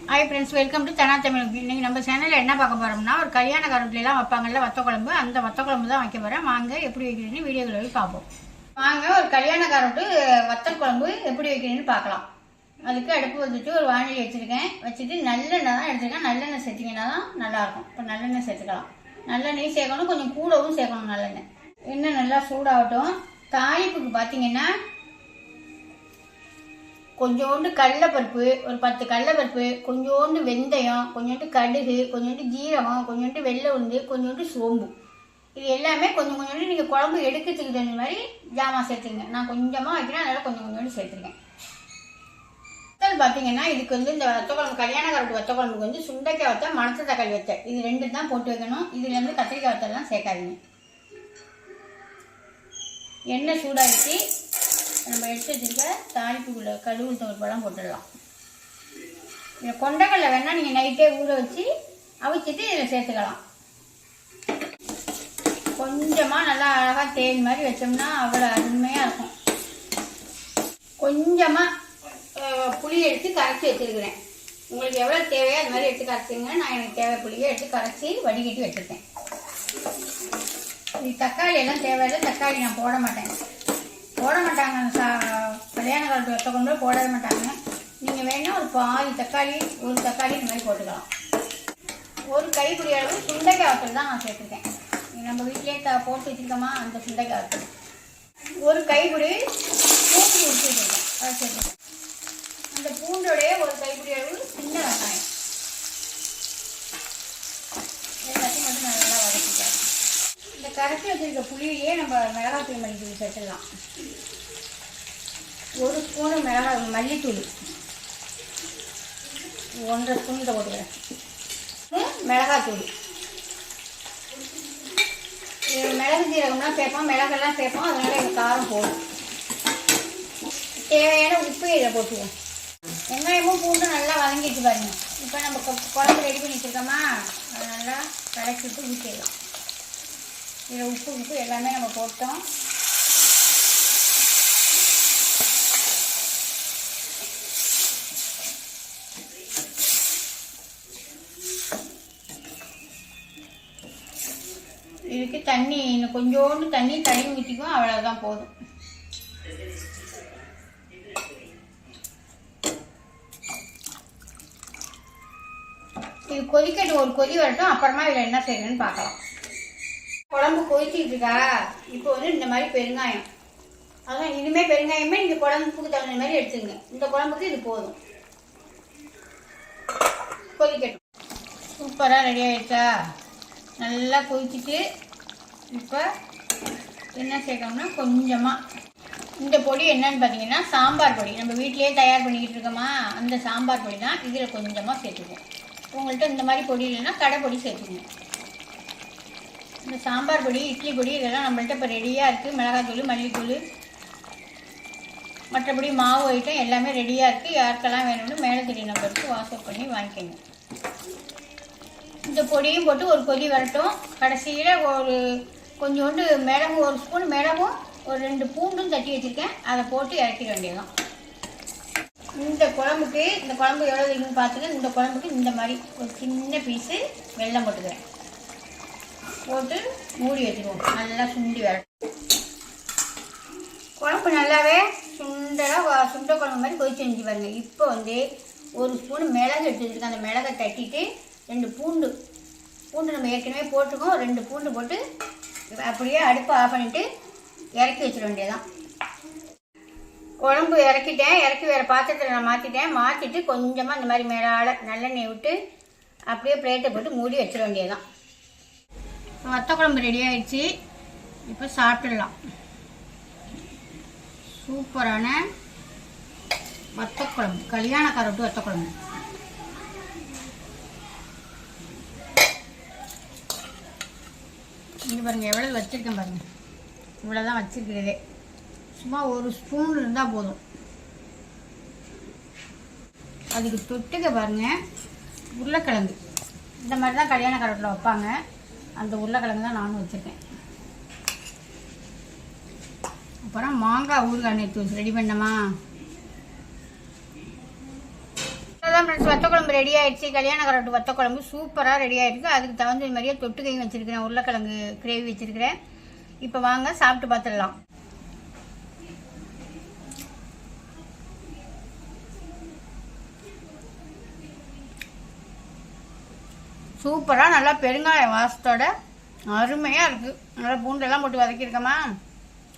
Hi friends, welcome to தனா தமிழ். இன்றைக்கி நம்ம சேனலில் என்ன பார்க்க போகிறோம்னா, ஒரு கல்யாண காரத்துலாம் வைப்பாங்கல்ல வத்த குழம்பு, அந்த வத்த குழம்பு தான் வைக்க போகிறேன். வாங்க எப்படி வைக்கிறீங்கன்னு வீடியோவில் போய் பார்ப்போம். வாங்க ஒரு கல்யாண காரட்டு வத்தல் குழம்பு எப்படி வைக்கிறீங்கன்னு பார்க்கலாம். அதுக்கு அடுப்பு வந்துட்டு ஒரு வானிலை வச்சுட்டு நல்லெண்ணெய் தான் எடுத்துருக்கேன். நல்லெண்ணெய் சேர்த்திங்கன்னா தான் நல்லாயிருக்கும். இப்போ நல்லெண்ணெய் சேர்த்துக்கலாம். நல்லெண்ணெய் சேர்க்கணும், கொஞ்சம் கூடவும் சேர்க்கணும். நல்லெண்ணெய் எண்ணெய் நல்லா சூடாகட்டும். தாளிப்புக்கு பார்த்தீங்கன்னா கொஞ்சோண்டு கடலைப்பருப்பு, ஒரு 10 கடலைப்பருப்பு, கொஞ்சோண்டு வெந்தயம், கொஞ்சோண்டு கடுகு, கொஞ்சோண்டு ஜீரகம், கொஞ்சோண்டு வெள்ளை உளுந்து, கொஞ்சோண்டு சோம்பு. இது எல்லாமே கொஞ்சம் கொஞ்சோண்டு நீங்கள் குழம்பு எடுக்கிறதுக்கு தகுந்த மாதிரி ஜாமான் சேர்த்துங்க. நான் கொஞ்சமாக வைக்கிறேன், அதனால் கொஞ்சோண்டு சேர்த்துருக்கேன். வத்தல் பார்த்தீங்கன்னா இதுக்கு வந்து இந்த வத்த குழம்பு கல்யாண காரட்டு வத்த குழம்புக்கு வந்து சுண்டைக்காய் வத்தல், மணத்த தக்காளி வத்தல், இது 2 தான் போட்டு வைக்கணும். இதுலேருந்து கத்திரிக்காய் வத்தல்லாம் சேர்க்காதீங்க. எண்ணெய் சூடாகிச்சு. நம்ம எடுத்து வச்சுருக்க தாளிப்புக்குள்ள கடுகு தோற்பெல்லாம் போட்டுடலாம். இதை கொண்டக்கடலை வேணால் நீங்கள் நைட்டே ஊற வச்சு அவிச்சிட்டு இதில் சேர்த்துக்கலாம். கொஞ்சமாக நல்லா அழகாக தேன் மாதிரி வச்சோம்னா அவ்வளோ அருமையாக இருக்கும். கொஞ்சமாக புளி எடுத்து கரைச்சி வச்சுருக்கிறேன். உங்களுக்கு எவ்வளோ தேவையோ அது மாதிரி எடுத்து கரைச்சிங்க. நான் எனக்கு தேவை புளியை எடுத்து கரைச்சி வடிகட்டி வச்சுருக்கேன். இது தக்காளி எல்லாம் தேவையில்லை. தக்காளி நான் போட மாட்டாங்க. கல்யாண காலத்து வத்த கொண்டு போடவே மாட்டாங்க. நீங்கள் வேணால் ஒரு பாதி தக்காளி, ஒரு தக்காளி இந்த மாதிரி போட்டுக்கலாம். ஒரு கைப்பிடி அளவு சுண்டைக்காய் வத்தல் தான் நான் சேர்த்துருக்கேன். நம்ம வீட்டிலே போட்டு வச்சுருக்கோமா அந்த சுண்டைக்காய் வத்தல். ஒரு கைப்பிடி பூண்டு உரிச்சுருக்கேன், அதை சேர்த்துருக்கேன். அந்த பூண்டோடைய ஒரு கைப்பிடி அளவு சின்ன வெங்காயம் எல்லாத்தையும் மட்டும் நல்லா வதக்கிக்கலாம். இந்த கரைச்சி வச்சுருக்க புளியிலேயே நம்ம மிளகாத்தூள் மல்லித்தூள் சேர்த்துடலாம். ஒரு ஸ்பூனு மல்லித்தூள், 1.5 ஸ்பூன் போட்டுக்கிறேன். மிளகாத்தூள், மிளகு ஜீரகம்லாம் சேர்ப்போம், மிளகெல்லாம் சேர்ப்போம், அதனால எனக்கு காரம் போடும். தேவையான உப்பு இதை போட்டுவோம். வெங்காயமும் பூண்டும் நல்லா வதங்கிட்டு பாருங்க. இப்போ நம்ம குழம்பு ரெடி பண்ணி வச்சுருக்கோமா, அதை நல்லா கலக்கிட்டு ஊற்றிடலாம். இதில் உப்பு எல்லாமே நம்ம போட்டோம். இதுக்கு தண்ணி இன்னும் கொஞ்சோண்டு தண்ணி தண்ணி ஊற்றிக்கும், அவ்வளோதான் போதும். இது கொதிக்கட்டும், ஒரு கொதி வரட்டும். அப்புறமா இதில் என்ன செய்யணும்னு பார்க்கலாம். குழம்பு கொதிச்சிட்டு இருக்கா. இப்போ வந்து இந்த மாதிரி பெருங்காயம், அதான் இனிமேல் பெருங்காயமே நீங்கள் குழம்புக்கு தகுந்த மாதிரி எடுத்துங்க. இந்த குழம்புக்கு இது போதும். கொதிக்கட்டும். சூப்பராக ரெடி ஆகிடுச்சா? நல்லா கொதிச்சுட்டு இப்போ என்ன சேர்க்கணும்னா கொஞ்சமாக இந்த பொடி என்னன்னு பார்த்தீங்கன்னா சாம்பார் பொடி. நம்ம வீட்டிலேயே தயார் பண்ணிக்கிட்டு இருக்கோமா, அந்த சாம்பார் பொடி தான் இதில் கொஞ்சமாக சேர்த்துக்குவோம். உங்கள்கிட்ட இந்த மாதிரி பொடி இல்லைன்னா கடை பொடி சேர்த்துக்குங்க. இந்த சாம்பார் பொடி, இட்லி பொடி இதெல்லாம் நம்மள்கிட்ட இப்போ ரெடியாக இருக்குது. மிளகாத்தூள், மல்லித்தூள், மற்றபடி மாவு ஐட்டம் எல்லாமே ரெடியாக இருக்குது. யாருக்கெல்லாம் வேணும்னு மேலே தெரிய நம்பருக்கு வாட்ஸ்அப் பண்ணி வாங்கிக்கோங்க. இந்த பொடியும் போட்டு ஒரு கொதி வரட்டும். கடைசியில் ஒரு கொஞ்சோண்டு மிளகு, 1 ஸ்பூன் மிளகும், ஒரு 2 பூண்டும் தட்டி வச்சுருக்கேன், அதை போட்டு இறக்கிட வேண்டியதுதான். இந்த குழம்புக்கு, இந்த குழம்பு எவ்வளோ இருக்குன்னு பார்த்துங்க. இந்த குழம்புக்கு இந்த மாதிரி ஒரு சின்ன பீஸு வெல்லம் போட்டுக்கிறேன். போட்டு மூடி வச்சுருவோம். நல்லா சுண்டி வரட்டும். குழம்பு நல்லாவே சுண்ட குழம்பு மாதிரி கொதிச்சு செஞ்சு பாருங்க. இப்போ வந்து 1 ஸ்பூன் மிளகு எடுத்து வச்சுருக்கேன். அந்த மிளகை தட்டிட்டு 2 பூண்டு நம்ம ஏற்கனவே போட்டுருக்கோம். 2 பூண்டு போட்டு அப்படியே அடுப்பை ஆஃப் பண்ணிவிட்டு இறக்கி வச்சிட வேண்டியதான். குழம்பு இறக்கிட்டேன். இறக்கி வேறு பாத்திரத்தில் நான் மாற்றிட்டு கொஞ்சமாக இந்த மாதிரி மேலால் நல்லெண்ணெய் விட்டு அப்படியே பிளேட்டை போட்டு மூடி வச்சிட வேண்டியதான். வத்த குழம்பு ரெடி ஆகிடுச்சு. இப்போ சாப்பிட்டுடலாம். சூப்பரான வத்த குழம்பு, கல்யாண காரட்டு வத்த குழம்பு. இங்கே பாருங்கள் எவ்வளோ வச்சுருக்கேன் பாருங்கள். இவ்வளோ தான் வச்சுருக்கிறதே. சும்மா 1 ஸ்பூன் இருந்தால் போதும். அதுக்கு தொட்டுக்க பாருங்கள் உருளைக்கிழங்கு. இந்த மாதிரி தான் கல்யாண காரட்டில் வைப்பாங்க. அந்த உருளைக்கிழங்கு தான் நானும் வச்சுருக்கேன். அப்புறம் மாங்காய் ஊறுகாய் நேற்று ரெடி பண்ணமா. அவ்வளோதான் ஃப்ரெண்ட்ஸ், வத்த குழம்பு ரெடி ஆயிடுச்சு. கல்யாண கரட்டு வத்த குழம்பு சூப்பராக ரெடி ஆயிருக்கு. அதுக்கு தகுந்த மாதிரியே தொட்டுக்கையும் வச்சிருக்கிறேன், உருளைக்கிழங்கு கிரேவி வச்சிருக்கிறேன். இப்போ வாங்க சாப்பிட்டு பார்த்துடலாம். சூப்பராக நல்லா பெருங்காய வாசத்தோட அருமையாக இருக்குது. நல்லா பூண்டெல்லாம் போட்டு வதக்கியிருக்கோமா,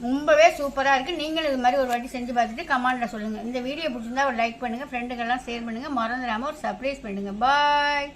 ரொம்பவே சூப்பராக இருக்குது. நீங்களும் இது மாதிரி ஒரு வாட்டி செஞ்சு பார்த்துட்டு கமெண்ட்டில் சொல்லுங்கள். இந்த வீடியோ பிடிச்சிருந்தா ஒரு லைக் பண்ணுங்கள், ஃப்ரெண்டுக்கெல்லாம் ஷேர் பண்ணுங்கள், மறந்துடாமல் ஒரு சர்ப்ரைஸ் பண்ணுங்கள். பாய்.